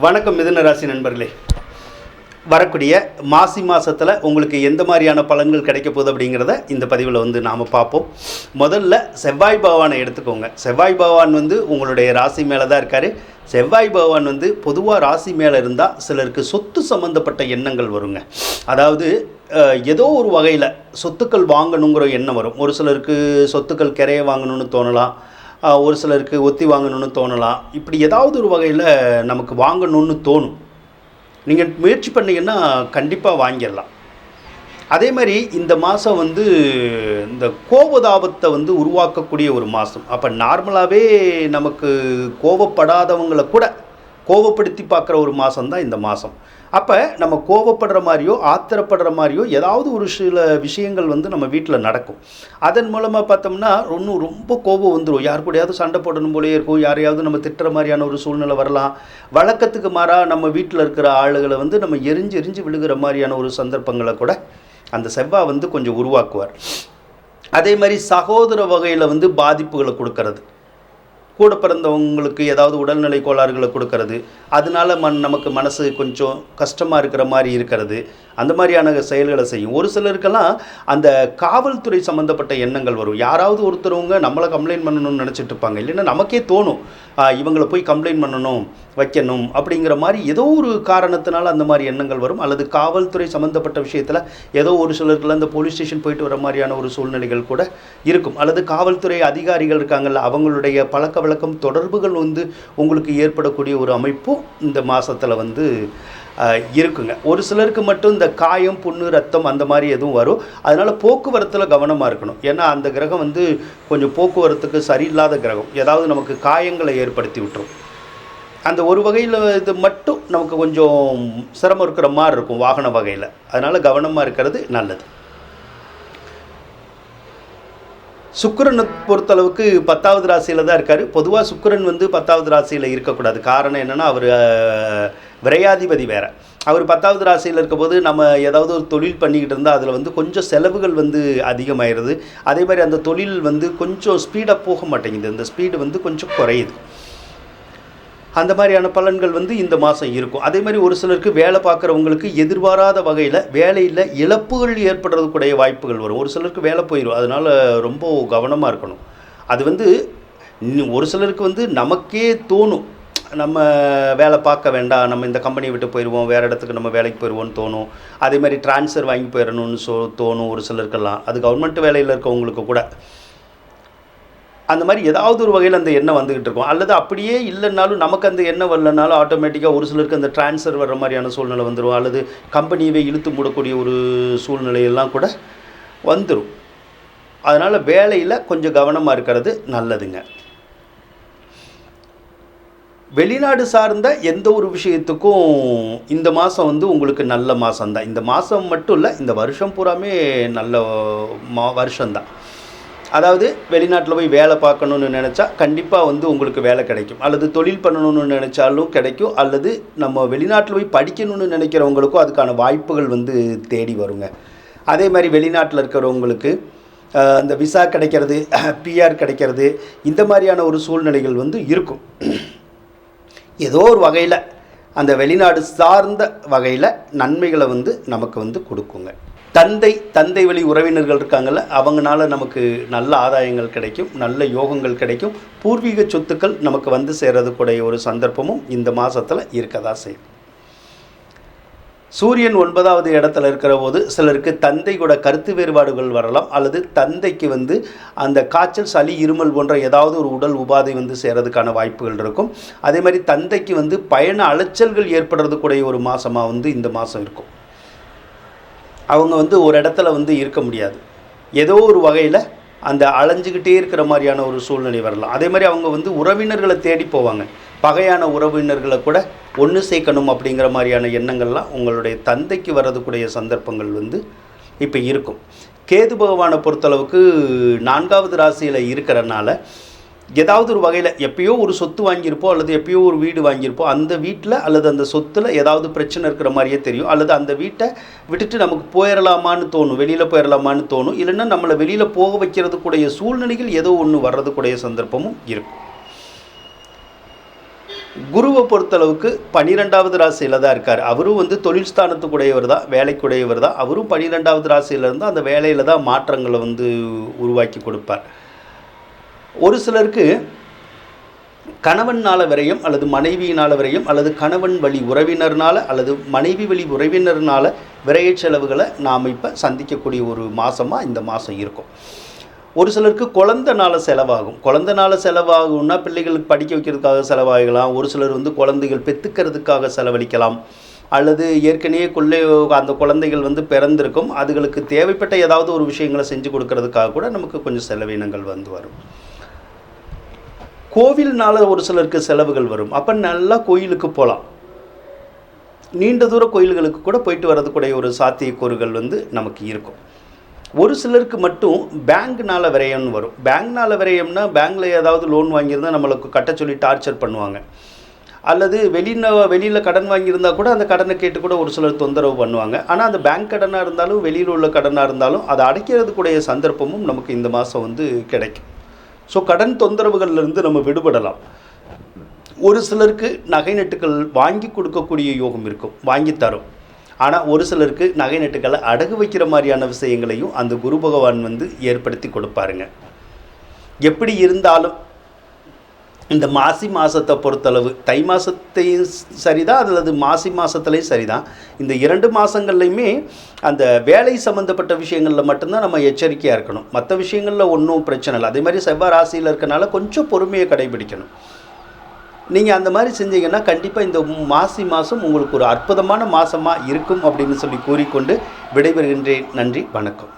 வணக்கம் மிதுன ராசி நண்பர்களே. வரக்கூடிய மாசி மாதத்தில் உங்களுக்கு எந்த மாதிரியான பலன்கள் கிடைக்க போகுது அப்படிங்கிறத இந்த பதிவில் நாம் பார்ப்போம். முதல்ல செவ்வாய் பகவானை எடுத்துக்கோங்க. செவ்வாய் பகவான் உங்களுடைய ராசி மேலே தான் இருக்கார். செவ்வாய் பகவான் பொதுவாக ராசி மேலே இருந்தால் சிலருக்கு சொத்து சம்மந்தப்பட்ட எண்ணங்கள் வருங்க. அதாவது ஏதோ ஒரு வகையில் சொத்துக்கள் வாங்கணுங்கிற எண்ணம் வரும். ஒரு சிலருக்கு சொத்துக்கள் கிரைய வாங்கணும்னு தோணலாம், ஒரு சிலருக்கு ஒத்தி வாங்கணும்னு தோணலாம். இப்படி ஏதாவது ஒரு வகையில் நமக்கு வாங்கணும்னு தோணும். நீங்கள் முயற்சி பண்ணிங்கன்னா கண்டிப்பாக வாங்கிடலாம். அதே மாதிரி இந்த மாதம் இந்த கோபதாபத்தை உருவாக்கக்கூடிய ஒரு மாதம். அப்போ நார்மலாகவே நமக்கு கோபப்படாதவங்களை கூட கோபப்படுத்தி பார்க்குற ஒரு மாதம்தான் இந்த மாதம். அப்போ நம்ம கோபப்படுற மாதிரியோ ஆத்திரப்படுற மாதிரியோ ஏதாவது ஒரு சில விஷயங்கள் நம்ம வீட்டில் நடக்கும். அதன் மூலமாக பார்த்தோம்னா ரொம்ப கோபம் வந்துடும். யார் கூடயாவது சண்டை போடணும் போலே இருக்கும், யாரையாவது நம்ம திட்டுற மாதிரியான ஒரு சூழ்நிலை வரலாம். வழக்கத்துக்கு மாறாக நம்ம வீட்டில் இருக்கிற ஆளுகளை நம்ம எரிஞ்சு விழுகிற மாதிரியான ஒரு சந்தர்ப்பங்களை கூட அந்த செவ்வாய் கொஞ்சம் உருவாக்குவார். அதே மாதிரி சகோதர வகையில் பாதிப்புகளை கொடுக்கறது, கூட பிறந்தவங்களுக்கு ஏதாவது உடல்நிலை கோளாறுகளை கொடுக்கறது, அதனால நமக்கு மனசு கொஞ்சம் கஷ்டமாக இருக்கிற மாதிரி இருக்கிறது, அந்த மாதிரியான செயல்களை செய்யும். ஒரு சிலருக்கெல்லாம் அந்த காவல்துறை சம்மந்தப்பட்ட எண்ணங்கள் வரும். யாராவது ஒருத்தரவங்க நம்மளை கம்ப்ளைண்ட் பண்ணணும்னு நினச்சிட்டு இருப்பாங்க. இல்லைன்னா நமக்கே தோணும் இவங்களை போய் கம்ப்ளைண்ட் பண்ணணும், வைக்கணும் அப்படிங்கிற மாதிரி ஏதோ ஒரு காரணத்தினால அந்த மாதிரி எண்ணங்கள் வரும். அல்லது காவல்துறை சம்மந்தப்பட்ட விஷயத்தில் ஏதோ ஒரு சிலருக்குள்ள அந்த போலீஸ் ஸ்டேஷன் போயிட்டு வர மாதிரியான ஒரு சூழ்நிலைகள் கூட இருக்கும். அல்லது காவல்துறை அதிகாரிகள் இருக்காங்கல்ல, அவங்களுடைய பழக்க வழக்கம் தொடர்புகள் உங்களுக்கு ஏற்படக்கூடிய ஒரு அமைப்பும் இந்த மாதத்தில் இருக்குங்க. ஒரு சிலருக்கு மட்டும் இந்த காயம், புண்ணு, ரத்தம் அந்த மாதிரி எதுவும் வரும். அதனால் போக்குவரத்தில் கவனமாக இருக்கணும். ஏன்னா அந்த கிரகம் கொஞ்சம் போக்குவரத்துக்கு சரியில்லாத கிரகம். ஏதாவது நமக்கு காயங்களை ஏற்படுத்தி விட்டுரும். அந்த ஒரு வகையில் இது மட்டும் நமக்கு கொஞ்சம் சிரமம் இருக்கிற மாதிரி இருக்கும் வாகன வகையில். அதனால் கவனமாக இருக்கிறது நல்லது. சுக்கிரனை பொறுத்தளவுக்கு 10வது ராசியில் தான் இருக்கார். பொதுவாக சுக்கிரன் 10வது ராசியில் இருக்கக்கூடாது. காரணம் என்னென்னா அவர் விரையாதிபதி வேறு. அவர் 10வது ராசியில் இருக்கும்போது நம்ம ஏதாவது ஒரு தொழில் பண்ணிக்கிட்டு இருந்தால் அதில் கொஞ்சம் செலவுகள் அதிகமாகிடுது. அதே மாதிரி அந்த தொழில் கொஞ்சம் ஸ்பீடாக போக மாட்டேங்குது. அந்த ஸ்பீடு கொஞ்சம் குறையுது. அந்த மாதிரியான பலன்கள் இந்த மாதம் இருக்கும். அதே மாதிரி ஒரு சிலருக்கு வேலை பார்க்குறவங்களுக்கு எதிர்பாராத வகையில் வேலையில் இழப்புகள் ஏற்படுறதுக்குடைய வாய்ப்புகள் வரும். ஒரு சிலருக்கு வேலை போயிடும். அதனால் ரொம்ப கவனமாக இருக்கணும். அது ஒரு சிலருக்கு நமக்கே தோணும், நம்ம வேலை பார்க்க வேண்டாம், நம்ம இந்த கம்பெனியை விட்டு போயிடுவோம், வேறு இடத்துக்கு நம்ம வேலைக்கு போயிடுவோம்னு தோணும். அதே மாதிரி ட்ரான்ஸ்ஃபர் வாங்கி போயிடணும்னு தோணும் ஒரு சிலருக்கெல்லாம். அது கவர்மெண்ட் வேலையில் இருக்கவங்களுக்கு கூட அந்த மாதிரி ஏதாவது ஒரு வகையில் அந்த எண்ணம் வந்துக்கிட்டு இருக்கும். அல்லது அப்படியே இல்லைன்னாலும் நமக்கு அந்த எண்ணம் வரலனாலும் ஆட்டோமேட்டிக்காக ஒரு சிலருக்கு அந்த ட்ரான்ஸ்ஃபர் வர்ற மாதிரியான சூழ்நிலை வந்துடும். அல்லது கம்பெனியவே இழுத்து மூடக்கூடிய ஒரு சூழ்நிலையெல்லாம் கூட வந்துடும். அதனால் வேலையில் கொஞ்சம் கவனமாக இருக்கிறது நல்லதுங்க. வெளிநாடு சார்ந்த எந்த ஒரு விஷயத்துக்கும் இந்த மாதம் உங்களுக்கு நல்ல மாதம்தான். இந்த மாதம் மட்டும் இல்லை, இந்த வருஷம் பூராமே நல்ல வருஷம்தான். அதாவது வெளிநாட்டில் போய் வேலை பார்க்கணுன்னு நினச்சா கண்டிப்பாக உங்களுக்கு வேலை கிடைக்கும். அல்லது தொழில் பண்ணணும்னு நினச்சாலும் கிடைக்கும். அல்லது நம்ம வெளிநாட்டில் போய் படிக்கணும்னு நினைக்கிறவங்களுக்கும் அதுக்கான வாய்ப்புகள் தேடி வருங்க. அதே மாதிரி வெளிநாட்டில் இருக்கிறவங்களுக்கு அந்த விசா கிடைக்கிறது, பிஆர் கிடைக்கிறது, இந்த மாதிரியான ஒரு சூழ்நிலைகள் இருக்கும். ஏதோ ஒரு வகையில் அந்த வெளிநாடு சார்ந்த வகையில் நன்மைகளை நமக்கு கொடுக்குங்க. தந்தை வழி உறவினர்கள் இருக்காங்கள்ல, அவங்களால நமக்கு நல்ல ஆதாயங்கள் கிடைக்கும், நல்ல யோகங்கள் கிடைக்கும். பூர்வீக சொத்துக்கள் நமக்கு சேர்றதுக்குடைய ஒரு சந்தர்ப்பமும் இந்த மாதத்தில் இருக்கதா செய்யும். சூரியன் 9வது இடத்துல இருக்கிற போது சிலருக்கு தந்தை கூட கருத்து வேறுபாடுகள் வரலாம். அல்லது தந்தைக்கு அந்த காய்ச்சல், சளி, இருமல் போன்ற ஏதாவது ஒரு உடல் உபாதை சேர்றதுக்கான வாய்ப்புகள் இருக்கும். அதே மாதிரி தந்தைக்கு பயண அலைச்சல்கள் ஏற்படுறதுக்குடைய ஒரு மாதமாக இந்த மாதம் இருக்கும். அவங்க ஒரு இடத்துல இருக்க முடியாது. ஏதோ ஒரு வகையில் அந்த அலைஞ்சிக்கிட்டே இருக்கிற மாதிரியான ஒரு சூழ்நிலை வரலாம். அதே மாதிரி அவங்க உறவினர்களை தேடி போவாங்க. பகையான உறவினர்களை கூட ஒன்று சேர்க்கணும் அப்படிங்கிற மாதிரியான எண்ணங்கள்லாம் உங்களுடைய தந்தைக்கு வர்றதுக்குடைய சந்தர்ப்பங்கள் இப்போ இருக்கும். கேது பகவானை பொறுத்தளவுக்கு 4வது ராசியில் இருக்கிறனால ஏதாவது ஒரு வகையில் எப்பயோ ஒரு சொத்து வாங்கியிருப்போம், அல்லது எப்பயோ ஒரு வீடு வாங்கியிருப்போம். அந்த வீட்டில் அல்லது அந்த சொத்தில் ஏதாவது பிரச்சனை இருக்கிற மாதிரியே தெரியும். அல்லது அந்த வீட்டை விட்டுட்டு நமக்கு போயிடலாமான்னு தோணும், வெளியில் போயிடலாமான்னு தோணும். இல்லைன்னா நம்மளை வெளியில் போக வைக்கிறதுக்குடைய சூழ்நிலைகள் ஏதோ ஒன்று வர்றதுக்குடைய சந்தர்ப்பமும் இருக்கும். குருவை பொறுத்தளவுக்கு 12வது ராசியில் தான் இருக்கார். அவரும் வந்து தொழில் ஸ்தானத்துக்குடையவர் தான், வேலைக்குடையவர் தான். அவரும் 12வது ராசியில் இருந்தால் அந்த வேலையில் தான் மாற்றங்களை வந்து உருவாக்கி கொடுப்பார். ஒரு சிலருக்கு கணவனால் விரயம் அல்லது மனைவியினால் விரயம் அல்லது கணவன் வழி உறவினர்னால் அல்லது மனைவி வழி உறவினர்னால் விரய செலவுகளை நாம் இப்போ சந்திக்கக்கூடிய ஒரு மாதமாக இந்த மாதம் இருக்கும். ஒரு சிலருக்கு குழந்தைனால செலவாகும். குழந்தைனால செலவாகும்னா பிள்ளைகளுக்கு படிக்க வைக்கிறதுக்காக செலவாகலாம். ஒரு சிலர் வந்து குழந்தைகள் பெற்றுக்கிறதுக்காக செலவழிக்கலாம். அல்லது ஏற்கனவே அந்த குழந்தைகள் வந்து பிறந்திருக்கும், அதுகளுக்கு தேவைப்பட்ட ஏதாவது ஒரு விஷயங்களை செஞ்சு கொடுக்கறதுக்காக கூட நமக்கு கொஞ்சம் செலவினங்கள் வந்து வரும். கோவில்னால ஒரு சிலருக்கு செலவுகள் வரும். அப்போ நல்லா கோயிலுக்கு போகலாம். நீண்ட தூர கோயில்களுக்கு கூட போயிட்டு வரதுக்குடைய ஒரு சாத்தியக்கூறுகள் வந்து நமக்கு இருக்கும். ஒரு சிலருக்கு மட்டும் பேங்க்னால் விரயம்னு வரும். பேங்க்னால் விரயம்னா பேங்க்கில் ஏதாவது லோன் வாங்கியிருந்தால் நம்மளுக்கு கட்ட சொல்லி டார்ச்சர் பண்ணுவாங்க. அல்லது வெளியில் கடன் வாங்கியிருந்தால் கூட அந்த கடனை கேட்டு கூட ஒரு சிலர் தொந்தரவு பண்ணுவாங்க. ஆனால் அந்த பேங்க் கடனாக இருந்தாலும் வெளியில் உள்ள கடனாக இருந்தாலும் அதை அடைக்கிறதுக்குடைய சந்தர்ப்பமும் நமக்கு இந்த மாதம் வந்து கிடைக்கும். ஸோ கடன் தொந்தரவுகள்லேருந்து நம்ம விடுபடலாம். ஒரு சிலருக்கு நகை நட்டுகள் வாங்கி கொடுக்கக்கூடிய யோகம் இருக்கும், வாங்கி தரும். ஆனால் ஒரு சிலருக்கு நகை நட்டுகளை அடகு வைக்கிற மாதிரியான விஷயங்களையும் அந்த குரு பகவான் வந்து ஏற்படுத்தி கொடுப்பாருங்க. எப்படி இருந்தாலும் இந்த மாசி மாதத்தை பொறுத்தளவு தை மாதத்தையும் சரிதான் அல்லது மாசி மாதத்துலேயும் சரிதான், இந்த 2 மாதங்கள்லையுமே அந்த வேலை சம்மந்தப்பட்ட விஷயங்களில் மட்டும்தான் நம்ம எச்சரிக்கையாக இருக்கணும். மற்ற விஷயங்களில் ஒன்றும் பிரச்சனை இல்லை. அதே மாதிரி செவ்வாய் ராசியில் இருக்கனால கொஞ்சம் பொறுமையை கடைபிடிக்கணும். நீங்கள் அந்த மாதிரி செஞ்சீங்கன்னா கண்டிப்பாக இந்த மாசி மாதம் உங்களுக்கு ஒரு அற்புதமான மாதமாக இருக்கும் அப்படின்னு சொல்லி கூறிக்கொண்டு விடைபெறுகின்றேன். நன்றி, வணக்கம்.